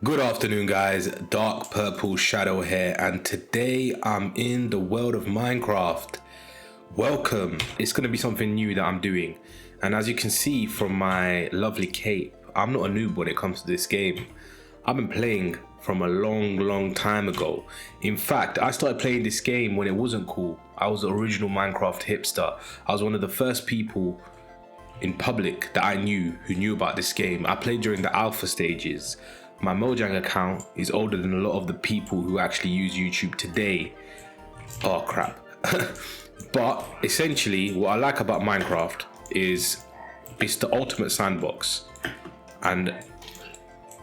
Good afternoon, guys. Dark Purple Shadow here, and today I'm in the world of Minecraft. Welcome. It's going to be something new that I'm doing, and as you can see from my lovely cape, I'm not a noob when it comes to this game. I've been playing from a long time ago. In fact, I started playing this game when it wasn't cool. I was the original Minecraft hipster. I was one of the first people in public that I knew who knew about this game. I played during the alpha stages. My Mojang account is older than a lot of the people who actually use YouTube today. Oh crap. But essentially what I like about Minecraft is it's the ultimate sandbox. And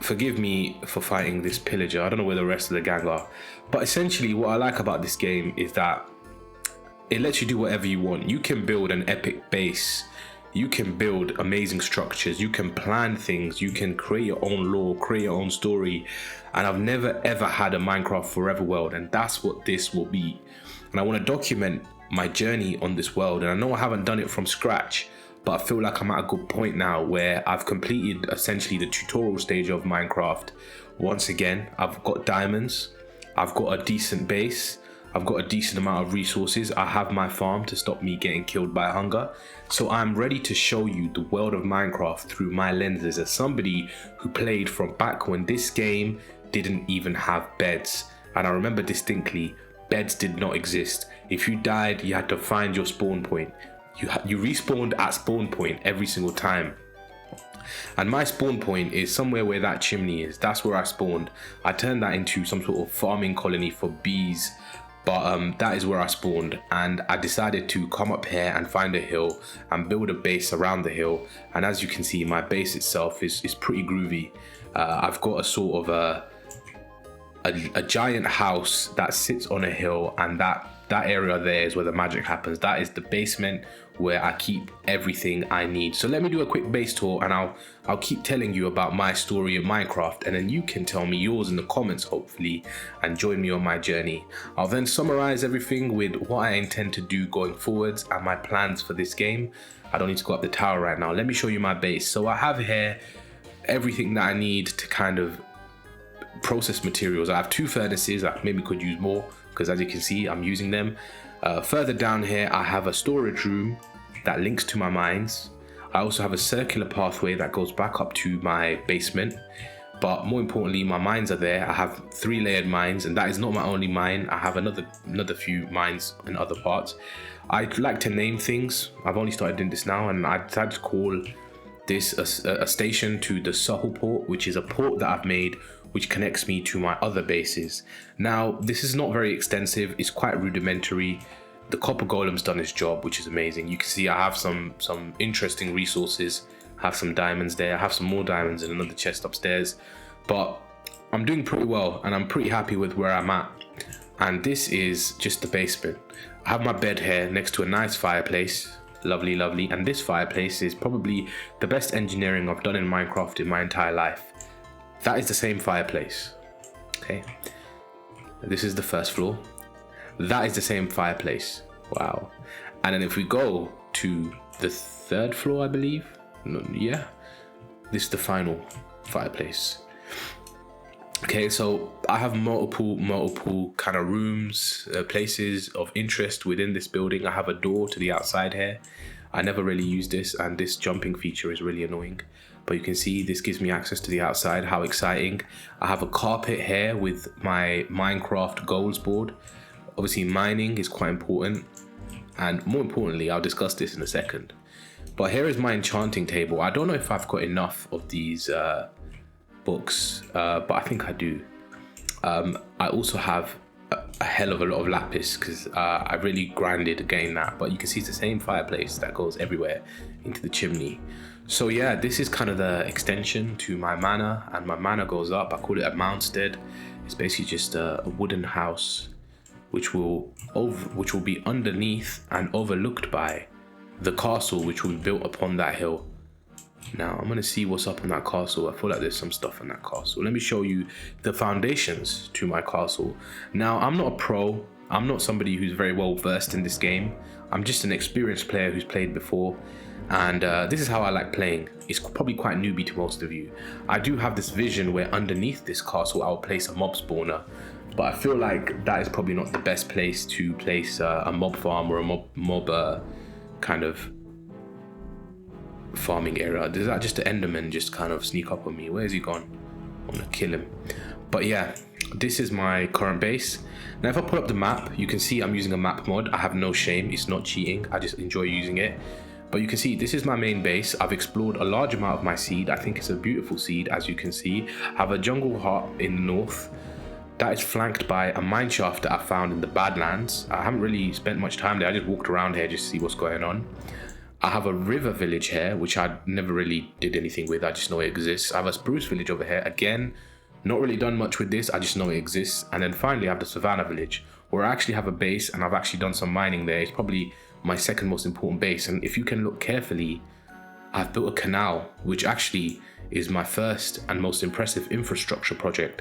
forgive me for fighting this pillager. I don't know where the rest of the gang are. But essentially what I like about this game is that it lets you do whatever you want. You can build an epic base. You can build amazing structures, you can plan things, you can create your own lore, create your own story. And I've never ever had a Minecraft forever world, and that's what this will be. And I want to document my journey on this world, and I know I haven't done it from scratch, but I feel like I'm at a good point now where I've completed essentially the tutorial stage of Minecraft. Once again, I've got diamonds, I've got a decent base, I've got a decent amount of resources. I have my farm to stop me getting killed by hunger. So I'm ready to show you the world of Minecraft through my lenses as somebody who played from back when this game didn't even have beds. And I remember distinctly, beds did not exist. If you died, you had to find your spawn point. You respawned at spawn point every single time. And my spawn point is somewhere where that chimney is. That's where I spawned. I turned that into some sort of farming colony for bees. But that is where I spawned, and I decided to come up here and find a hill and build a base around the hill. And as you can see, my base itself is pretty groovy. I've got a sort of a giant house that sits on a hill, and that area there is where the magic happens. That is the basement where I keep everything I need. So let me do a quick base tour, and I'll keep telling you about my story in Minecraft, and then you can tell me yours in the comments hopefully and join me on my journey. I'll then summarize everything with what I intend to do going forwards and my plans for this game. I don't need to go up the tower right now. Let me show you my base. So I have here everything that I need to kind of process materials. I have 2 furnaces. I maybe could use more because as you can see I'm using them. Further down here I have a storage room that links to my mines. I also have a circular pathway that goes back up to my basement, but more importantly my mines are there. I have 3 layered mines, and that is not my only mine. I have another few mines in other parts. I like to name things. I've only started doing this now, and I decided to call this a station to the Soho port, which is a port that I've made which connects me to my other bases. Now this is not very extensive, it's quite rudimentary. The copper golem's done its job, which is amazing. You can see I have some interesting resources. I have some diamonds there, I have some more diamonds in another chest upstairs, but I'm doing pretty well and I'm pretty happy with where I'm at. And this is just the basement. I have my bed here next to a nice fireplace. Lovely, and this fireplace is probably the best engineering I've done in Minecraft in my entire life. That is the same fireplace. Okay, this is the first floor. That is the same fireplace. Wow. And then if we go to the 3rd floor, I believe, no, yeah, this is the final fireplace. Okay, so I have multiple kind of rooms, places of interest within this building. I have a door to the outside here. I never really use this, and this jumping feature is really annoying. But you can see this gives me access to the outside. How exciting. I have a carpet here with my Minecraft goals board. Obviously mining is quite important, and more importantly, I'll discuss this in a second. But here is my enchanting table. I don't know if I've got enough of these books, but I think I do. I also have a hell of a lot of lapis because I really grinded getting that, but you can see it's the same fireplace that goes everywhere into the chimney. So yeah, this is kind of the extension to my manor, and my manor goes up. I call it a moundstead. It's basically just a wooden house which will be underneath and overlooked by the castle, which will be built upon that hill. Now I'm gonna see what's up in that castle. I feel like there's some stuff in that castle. Let me show you the foundations to my castle. Now I'm not a pro, I'm not somebody who's very well versed in this game. I'm just an experienced player who's played before, And this is how I like playing. It's probably quite newbie to most of you. I do have this vision where underneath this castle I'll place a mob spawner, but I feel like that is probably not the best place to place a mob farm or a mob kind of farming area. Does that just the Enderman just kind of sneak up on me? Where's he gone? I'm gonna kill him. But yeah, this is my current base. Now if I pull up the map, you can see I'm using a map mod. I have no shame, it's not cheating, I just enjoy using it. But you can see this is my main base. I've explored a large amount of my seed. I think it's a beautiful seed, as you can see. I have a jungle hut in the north that is flanked by a mine shaft that I found in the Badlands. I haven't really spent much time there. I just walked around here just to see what's going on. I have a river village here, which I never really did anything with. I just know it exists. I have a spruce village over here. Again, not really done much with this. I just know it exists. And then finally, I have the savannah village, where I actually have a base, and I've actually done some mining there. It's probably my second most important base. And if you can look carefully, I've built a canal, which actually is my first and most impressive infrastructure project,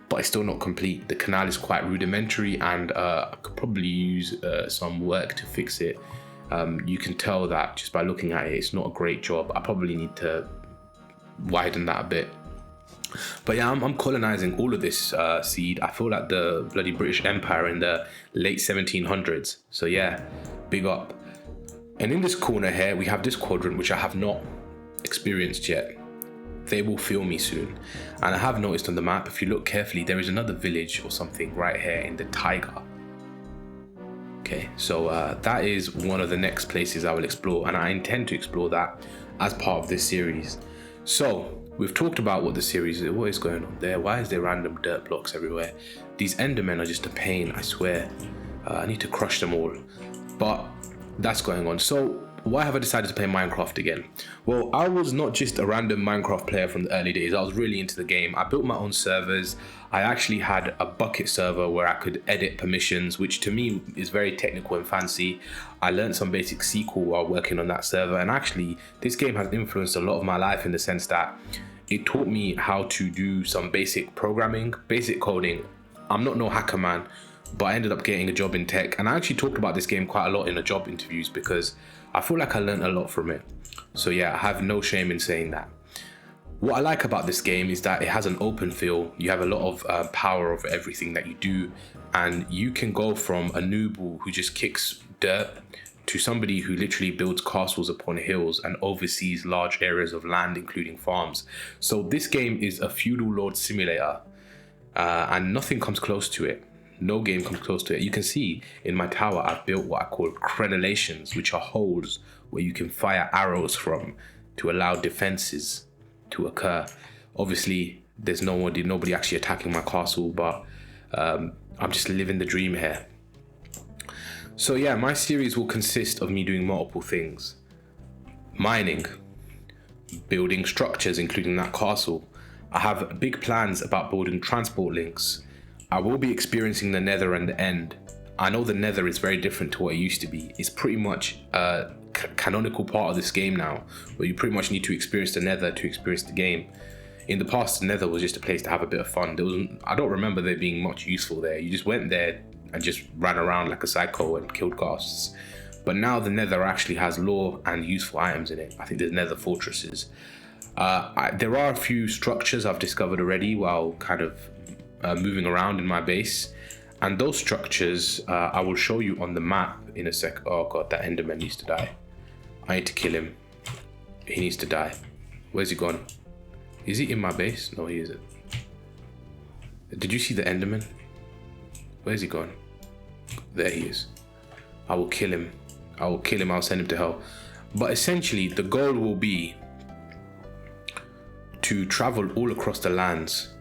but it's still not complete. The canal is quite rudimentary, and I could probably use some work to fix it. You can tell that just by looking at it, it's not a great job. I probably need to widen that a bit. But yeah, I'm colonizing all of this seed. I feel like the bloody British Empire in the late 1700s. So yeah, big up. And in this corner here, we have this quadrant, which I have not experienced yet. They will feel me soon. And I have noticed on the map, if you look carefully, there is another village or something right here in the taiga. Okay, so that is one of the next places I will explore, and I intend to explore that as part of this series. So we've talked about what the series is. What is going on there? Why is there random dirt blocks everywhere? These Endermen are just a pain, I swear. I need to crush them all, but that's going on. So why have I decided to play Minecraft again? Well, I was not just a random Minecraft player from the early days. I was really into the game. I built my own servers. I actually had a bucket server where I could edit permissions, which to me is very technical and fancy. I learned some basic SQL while working on that server, and actually this game has influenced a lot of my life in the sense that it taught me how to do some basic programming, basic coding. I'm not no hacker man, but I ended up getting a job in tech, and I actually talked about this game quite a lot in the job interviews because I feel like I learned a lot from it. So yeah, I have no shame in saying that. What I like about this game is that it has an open feel. You have a lot of power over everything that you do, and you can go from a noob who just kicks dirt to somebody who literally builds castles upon hills and oversees large areas of land, including farms. So this game is a feudal lord simulator, and nothing comes close to it. No game comes close to it. You can see in my tower, I've built what I call crenellations, which are holes where you can fire arrows from to allow defenses to occur. Obviously, there's nobody actually attacking my castle, but I'm just living the dream here. So yeah, my series will consist of me doing multiple things. Mining, building structures, including that castle. I have big plans about building transport links. I will be experiencing the Nether and the End. I know the Nether is very different to what it used to be. It's pretty much a canonical part of this game now, where you pretty much need to experience the Nether to experience the game. In the past, the Nether was just a place to have a bit of fun. I don't remember there being much useful there. You just went there and just ran around like a psycho and killed ghasts. But now the Nether actually has lore and useful items in it. I think there's Nether fortresses. There are a few structures I've discovered already while kind of moving around in my base, and those structures I will show you on the map in a sec. Oh god, that Enderman needs to die. I need to kill him. He needs to die. Where's he gone? Is he in my base? No, he isn't. Did you see the Enderman? Where's he gone? There he is. I will kill him. I will kill him. I'll send him to hell. But essentially the goal will be to travel all across the lands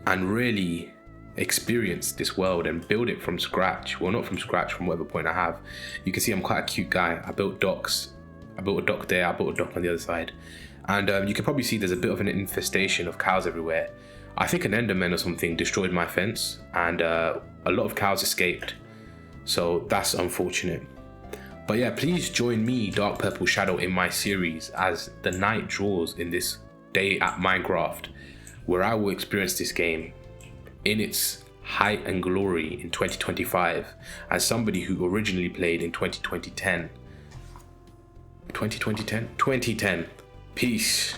and really experience this world and build it from scratch. Well, not from scratch, from whatever point I have. You can see I'm quite a cute guy. I built docks. I built a dock there, I built a dock on the other side. And you can probably see there's a bit of an infestation of cows everywhere. I think an Enderman or something destroyed my fence, and a lot of cows escaped. So that's unfortunate. But yeah, please join me, Dark Purple Shadow, in my series as the night draws in this day at Minecraft, where I will experience this game in its height and glory in 2025 as somebody who originally played in 2010. 2010. Peace.